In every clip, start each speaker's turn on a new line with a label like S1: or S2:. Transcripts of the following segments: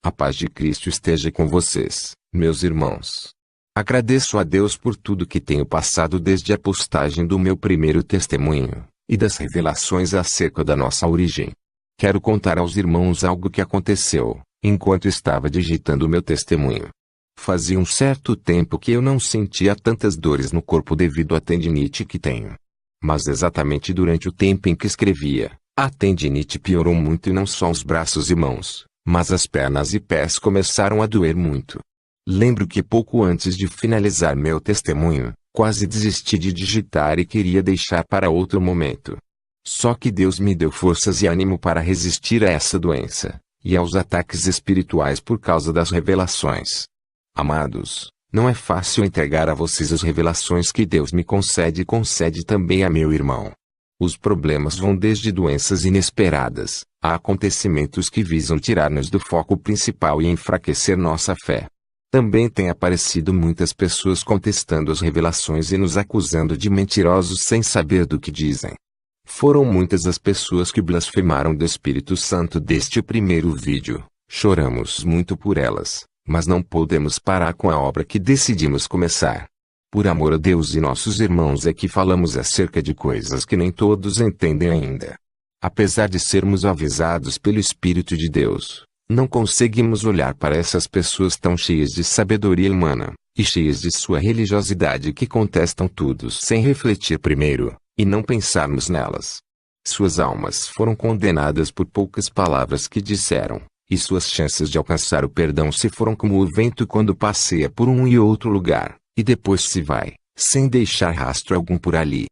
S1: A paz de Cristo esteja com vocês, meus irmãos. Agradeço a Deus por tudo que tenho passado desde a postagem do meu primeiro testemunho, e das revelações acerca da nossa origem. Quero contar aos irmãos algo que aconteceu, enquanto estava digitando meu testemunho. Fazia um certo tempo que eu não sentia tantas dores no corpo devido à tendinite que tenho. Mas exatamente durante o tempo em que escrevia, a tendinite piorou muito e não só os braços e mãos, mas as pernas e pés começaram a doer muito. Lembro que pouco antes de finalizar meu testemunho, quase desisti de digitar e queria deixar para outro momento. Só que Deus me deu forças e ânimo para resistir a essa doença, e aos ataques espirituais por causa das revelações. Amados, não é fácil entregar a vocês as revelações que Deus me concede e concede também a meu irmão. Os problemas vão desde doenças inesperadas, a acontecimentos que visam tirar-nos do foco principal e enfraquecer nossa fé. Também tem aparecido muitas pessoas contestando as revelações e nos acusando de mentirosos sem saber do que dizem. Foram muitas as pessoas que blasfemaram do Espírito Santo deste primeiro vídeo. Choramos muito por elas, mas não podemos parar com a obra que decidimos começar. Por amor a Deus e nossos irmãos é que falamos acerca de coisas que nem todos entendem ainda. Apesar de sermos avisados pelo Espírito de Deus, não conseguimos olhar para essas pessoas tão cheias de sabedoria humana, e cheias de sua religiosidade que contestam tudo sem refletir primeiro, e não pensarmos nelas. Suas almas foram condenadas por poucas palavras que disseram, e suas chances de alcançar o perdão se foram como o vento quando passeia por um e outro lugar, e depois se vai, sem deixar rastro algum por ali.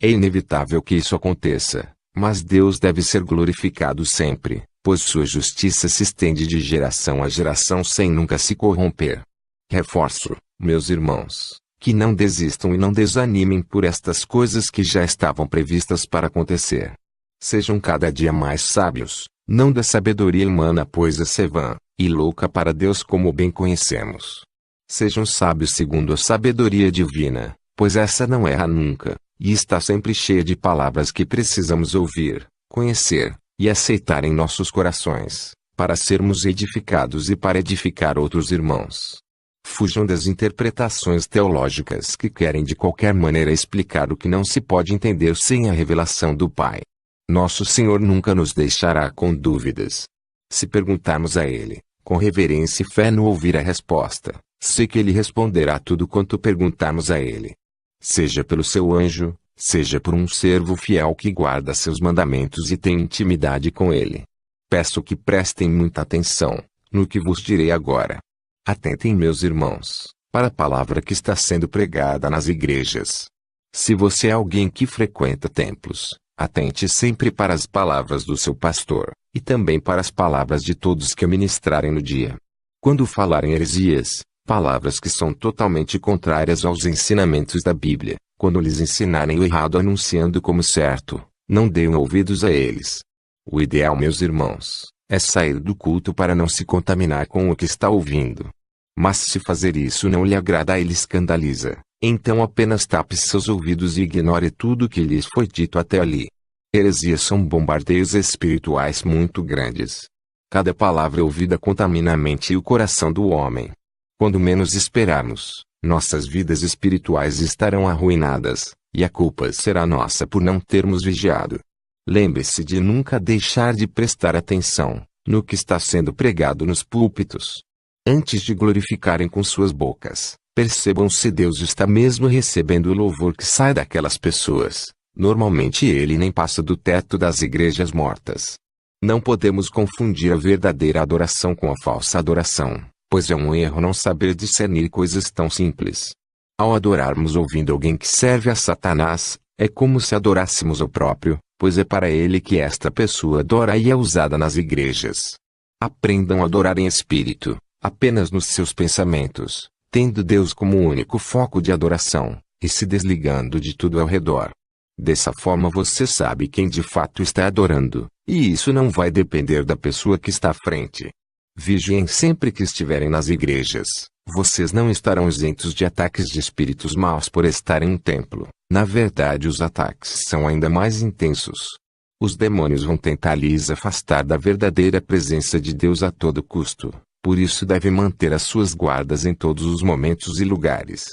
S1: É inevitável que isso aconteça, mas Deus deve ser glorificado sempre, pois sua justiça se estende de geração a geração sem nunca se corromper. Reforço, meus irmãos, que não desistam e não desanimem por estas coisas que já estavam previstas para acontecer. Sejam cada dia mais sábios, não da sabedoria humana pois essa é vã, e louca para Deus como bem conhecemos. Sejam sábios segundo a sabedoria divina, pois essa não erra nunca, e está sempre cheia de palavras que precisamos ouvir, conhecer, e aceitar em nossos corações, para sermos edificados e para edificar outros irmãos. Fujam das interpretações teológicas que querem de qualquer maneira explicar o que não se pode entender sem a revelação do Pai. Nosso Senhor nunca nos deixará com dúvidas. Se perguntarmos a Ele, com reverência e fé no ouvir a resposta, sei que Ele responderá tudo quanto perguntarmos a Ele. Seja pelo seu anjo, seja por um servo fiel que guarda seus mandamentos e tem intimidade com Ele. Peço que prestem muita atenção no que vos direi agora. Atentem, meus irmãos, para a palavra que está sendo pregada nas igrejas. Se você é alguém que frequenta templos, atente sempre para as palavras do seu pastor, e também para as palavras de todos que ministrarem no dia. Quando falarem heresias, palavras que são totalmente contrárias aos ensinamentos da Bíblia, quando lhes ensinarem o errado anunciando como certo, não deem ouvidos a eles. O ideal, meus irmãos, é sair do culto para não se contaminar com o que está ouvindo. Mas se fazer isso não lhe agrada e lhe escandaliza, então apenas tape seus ouvidos e ignore tudo o que lhes foi dito até ali. Heresias são bombardeios espirituais muito grandes. Cada palavra ouvida contamina a mente e o coração do homem. Quando menos esperarmos, nossas vidas espirituais estarão arruinadas, e a culpa será nossa por não termos vigiado. Lembre-se de nunca deixar de prestar atenção no que está sendo pregado nos púlpitos. Antes de glorificarem com suas bocas, percebam se Deus está mesmo recebendo o louvor que sai daquelas pessoas. Normalmente ele nem passa do teto das igrejas mortas. Não podemos confundir a verdadeira adoração com a falsa adoração, pois é um erro não saber discernir coisas tão simples. Ao adorarmos ouvindo alguém que serve a Satanás, é como se adorássemos o próprio, pois é para ele que esta pessoa adora e é usada nas igrejas. Aprendam a adorar em espírito, apenas nos seus pensamentos, tendo Deus como o único foco de adoração, e se desligando de tudo ao redor. Dessa forma você sabe quem de fato está adorando, e isso não vai depender da pessoa que está à frente. Vigiem sempre que estiverem nas igrejas. Vocês não estarão isentos de ataques de espíritos maus por estarem em um templo. Na verdade, os ataques são ainda mais intensos. Os demônios vão tentar lhes afastar da verdadeira presença de Deus a todo custo, Por isso deve manter as suas guardas em todos os momentos e lugares.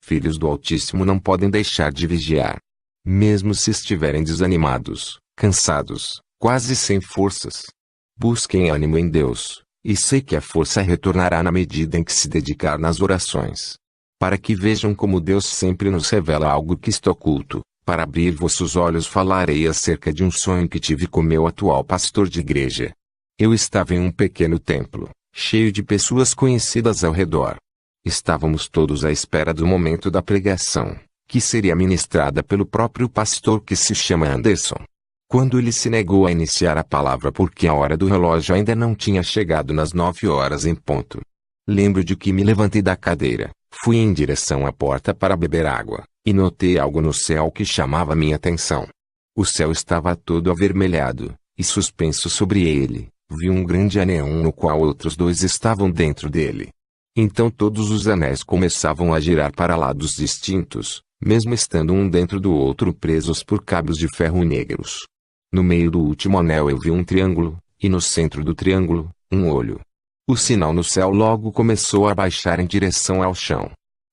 S1: Filhos do Altíssimo não podem deixar de vigiar. Mesmo se estiverem desanimados, cansados, quase sem forças. Busquem ânimo em Deus, e sei que a força retornará na medida em que se dedicar nas orações. Para que vejam como Deus sempre nos revela algo que está oculto, para abrir vossos olhos falarei acerca de um sonho que tive com meu atual pastor de igreja. Eu estava em um pequeno templo, cheio de pessoas conhecidas ao redor. Estávamos todos à espera do momento da pregação, que seria ministrada pelo próprio pastor que se chama Anderson. Quando ele se negou a iniciar a palavra porque a hora do relógio ainda não tinha chegado nas 9 horas em ponto. Lembro de que me levantei da cadeira, fui em direção à porta para beber água, e notei algo no céu que chamava minha atenção. O céu estava todo avermelhado, e suspenso sobre ele, vi um grande anel no qual outros 2 estavam dentro dele. Então todos os anéis começavam a girar para lados distintos, mesmo estando um dentro do outro presos por cabos de ferro negros. No meio do último anel eu vi um triângulo, e no centro do triângulo, um olho. O sinal no céu logo começou a baixar em direção ao chão.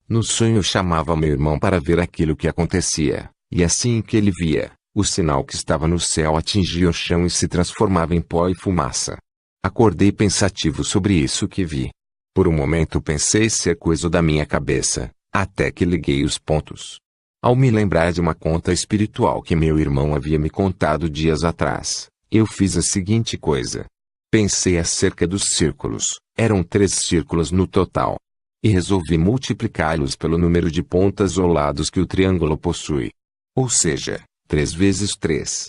S1: No sonho eu chamava meu irmão para ver aquilo que acontecia, e assim que ele via, o sinal que estava no céu atingia o chão e se transformava em pó e fumaça. Acordei pensativo sobre isso que vi. Por um momento pensei ser coisa da minha cabeça, até que liguei os pontos. Ao me lembrar de uma conta espiritual que meu irmão havia me contado dias atrás, eu fiz a seguinte coisa. Pensei acerca dos círculos, eram 3 círculos no total. E resolvi multiplicá-los pelo número de pontas ou lados que o triângulo possui. Ou seja, 3 vezes 3.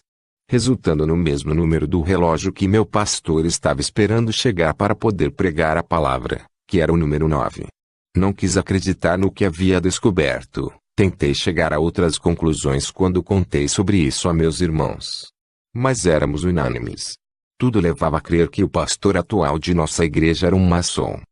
S1: Resultando no mesmo número do relógio que meu pastor estava esperando chegar para poder pregar a palavra, que era o número 9. Não quis acreditar no que havia descoberto, tentei chegar a outras conclusões quando contei sobre isso a meus irmãos. Mas éramos unânimes. Tudo levava a crer que o pastor atual de nossa igreja era um maçom.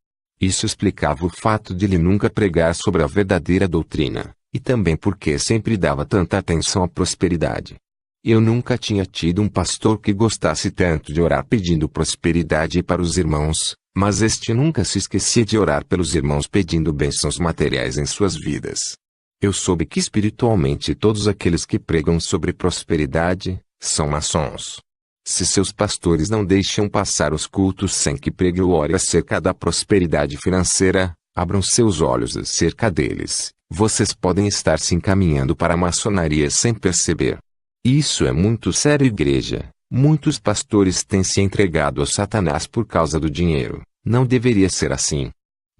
S1: Isso explicava o fato de ele nunca pregar sobre a verdadeira doutrina, e também porque sempre dava tanta atenção à prosperidade. Eu nunca tinha tido um pastor que gostasse tanto de orar pedindo prosperidade para os irmãos, mas este nunca se esquecia de orar pelos irmãos pedindo bênçãos materiais em suas vidas. Eu soube que espiritualmente todos aqueles que pregam sobre prosperidade, são maçons. Se seus pastores não deixam passar os cultos sem que pregue ou ore acerca da prosperidade financeira, abram seus olhos acerca deles, vocês podem estar se encaminhando para a maçonaria sem perceber. Isso é muito sério, igreja. Muitos pastores têm se entregado a Satanás por causa do dinheiro. Não deveria ser assim.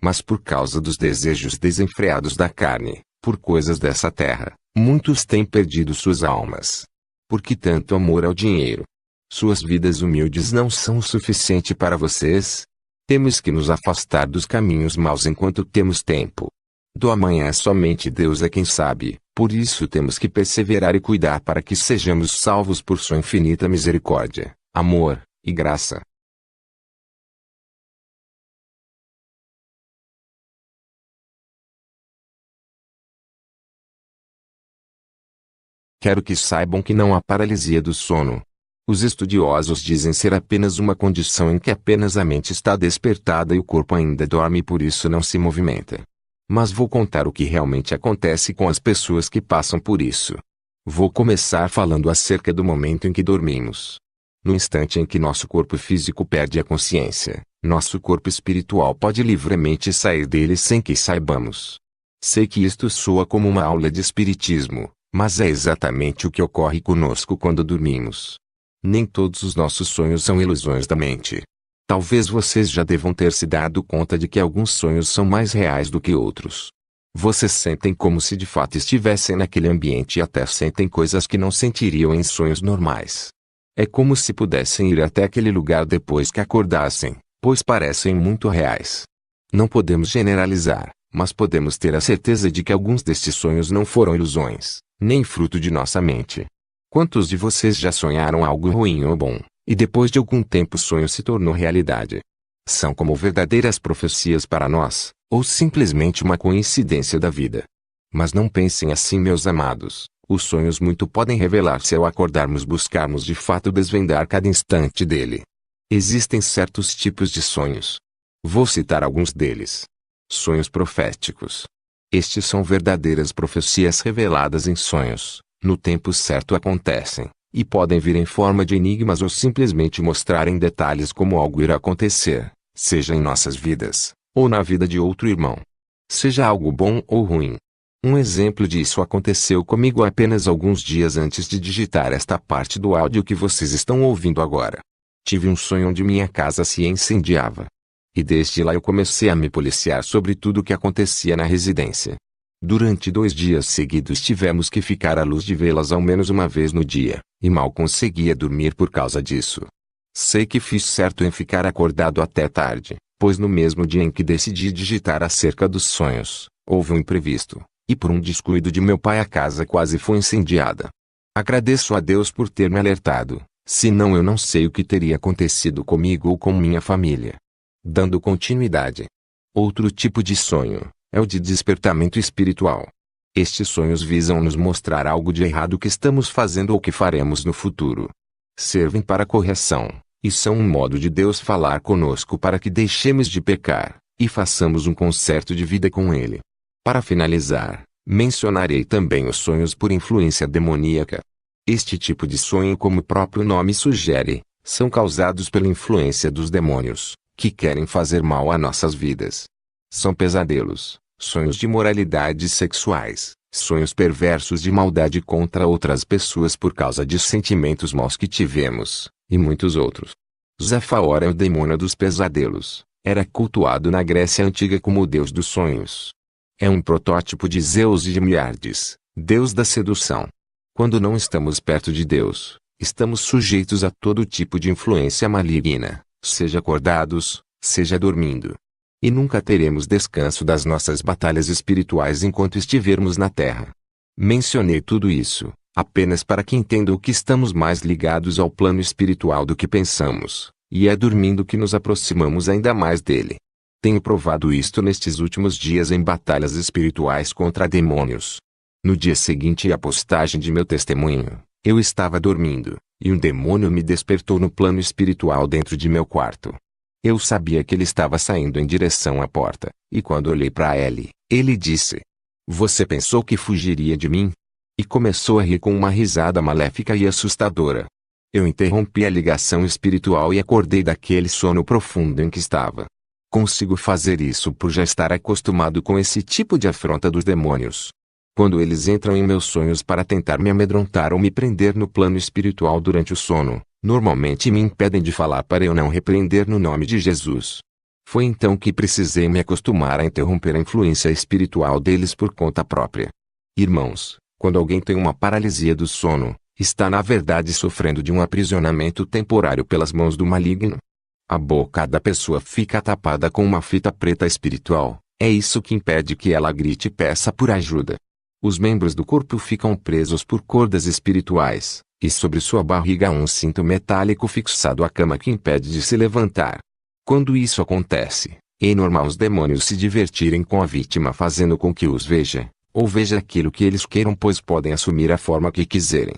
S1: Mas por causa dos desejos desenfreados da carne, por coisas dessa terra, muitos têm perdido suas almas. Por que tanto amor ao dinheiro? Suas vidas humildes não são o suficiente para vocês? Temos que nos afastar dos caminhos maus enquanto temos tempo. Do amanhã somente Deus é quem sabe, por isso temos que perseverar e cuidar para que sejamos salvos por sua infinita misericórdia, amor e graça. Quero que saibam que não há paralisia do sono. Os estudiosos dizem ser apenas uma condição em que apenas a mente está despertada e o corpo ainda dorme e por isso não se movimenta. Mas vou contar o que realmente acontece com as pessoas que passam por isso. Vou começar falando acerca do momento em que dormimos. No instante em que nosso corpo físico perde a consciência, nosso corpo espiritual pode livremente sair dele sem que saibamos. Sei que isto soa como uma aula de espiritismo, mas é exatamente o que ocorre conosco quando dormimos. Nem todos os nossos sonhos são ilusões da mente. Talvez vocês já devam ter se dado conta de que alguns sonhos são mais reais do que outros. Vocês sentem como se de fato estivessem naquele ambiente e até sentem coisas que não sentiriam em sonhos normais. É como se pudessem ir até aquele lugar depois que acordassem, pois parecem muito reais. Não podemos generalizar, mas podemos ter a certeza de que alguns destes sonhos não foram ilusões, nem fruto de nossa mente. Quantos de vocês já sonharam algo ruim ou bom, e depois de algum tempo o sonho se tornou realidade? São como verdadeiras profecias para nós, ou simplesmente uma coincidência da vida. Mas não pensem assim, meus amados. Os sonhos muito podem revelar-se ao acordarmos, buscarmos de fato desvendar cada instante dele. Existem certos tipos de sonhos. Vou citar alguns deles. Sonhos proféticos. Estes são verdadeiras profecias reveladas em sonhos, no tempo certo acontecem, e podem vir em forma de enigmas ou simplesmente mostrar em detalhes como algo irá acontecer, seja em nossas vidas, ou na vida de outro irmão. Seja algo bom ou ruim. Um exemplo disso aconteceu comigo apenas alguns dias antes de digitar esta parte do áudio que vocês estão ouvindo agora. Tive um sonho onde minha casa se incendiava. E desde lá eu comecei a me policiar sobre tudo o que acontecia na residência. Durante 2 dias seguidos tivemos que ficar à luz de velas ao menos uma vez no dia, e mal conseguia dormir por causa disso. Sei que fiz certo em ficar acordado até tarde, pois no mesmo dia em que decidi digitar acerca dos sonhos, houve um imprevisto, e por um descuido de meu pai a casa quase foi incendiada. Agradeço a Deus por ter me alertado, senão eu não sei o que teria acontecido comigo ou com minha família. Dando continuidade. Outro tipo de sonho é o de despertamento espiritual. Estes sonhos visam nos mostrar algo de errado que estamos fazendo ou que faremos no futuro. Servem para correção, e são um modo de Deus falar conosco para que deixemos de pecar, e façamos um concerto de vida com Ele. Para finalizar, mencionarei também os sonhos por influência demoníaca. Este tipo de sonho, como o próprio nome sugere, são causados pela influência dos demônios, que querem fazer mal a nossas vidas. São pesadelos, sonhos de imoralidades sexuais, sonhos perversos de maldade contra outras pessoas por causa de sentimentos maus que tivemos, e muitos outros. Zafaora é o demônio dos pesadelos. Era cultuado na Grécia Antiga como o deus dos sonhos. É um protótipo de Zeus e de Miardes, deus da sedução. Quando não estamos perto de Deus, estamos sujeitos a todo tipo de influência maligna, seja acordados, seja dormindo. E nunca teremos descanso das nossas batalhas espirituais enquanto estivermos na Terra. Mencionei tudo isso, apenas para que entendam que estamos mais ligados ao plano espiritual do que pensamos, e é dormindo que nos aproximamos ainda mais dele. Tenho provado isto nestes últimos dias em batalhas espirituais contra demônios. No dia seguinte à postagem de meu testemunho, eu estava dormindo, e um demônio me despertou no plano espiritual dentro de meu quarto. Eu sabia que ele estava saindo em direção à porta, e quando olhei para ele disse: "Você pensou que fugiria de mim?" E começou a rir com uma risada maléfica e assustadora. Eu interrompi a ligação espiritual e acordei daquele sono profundo em que estava. Consigo fazer isso por já estar acostumado com esse tipo de afronta dos demônios. Quando eles entram em meus sonhos para tentar me amedrontar ou me prender no plano espiritual durante o sono, normalmente me impedem de falar para eu não repreender no nome de Jesus. Foi então que precisei me acostumar a interromper a influência espiritual deles por conta própria. Irmãos, quando alguém tem uma paralisia do sono, está na verdade sofrendo de um aprisionamento temporário pelas mãos do maligno. A boca da pessoa fica tapada com uma fita preta espiritual, é isso que impede que ela grite e peça por ajuda. Os membros do corpo ficam presos por cordas espirituais, e sobre sua barriga há um cinto metálico fixado à cama que impede de se levantar. Quando isso acontece, é normal os demônios se divertirem com a vítima fazendo com que os veja, ou veja aquilo que eles queiram, pois podem assumir a forma que quiserem.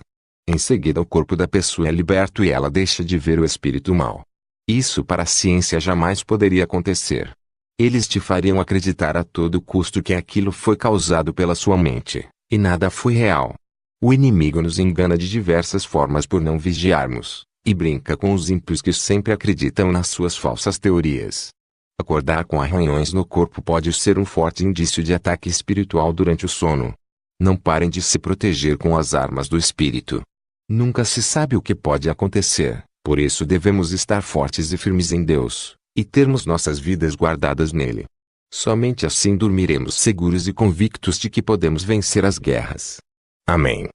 S1: Em seguida o corpo da pessoa é liberto e ela deixa de ver o espírito mau. Isso para a ciência jamais poderia acontecer. Eles te fariam acreditar a todo custo que aquilo foi causado pela sua mente, e nada foi real. O inimigo nos engana de diversas formas por não vigiarmos, e brinca com os ímpios que sempre acreditam nas suas falsas teorias. Acordar com arranhões no corpo pode ser um forte indício de ataque espiritual durante o sono. Não parem de se proteger com as armas do espírito. Nunca se sabe o que pode acontecer, por isso devemos estar fortes e firmes em Deus, e termos nossas vidas guardadas nele. Somente assim dormiremos seguros e convictos de que podemos vencer as guerras. Amém.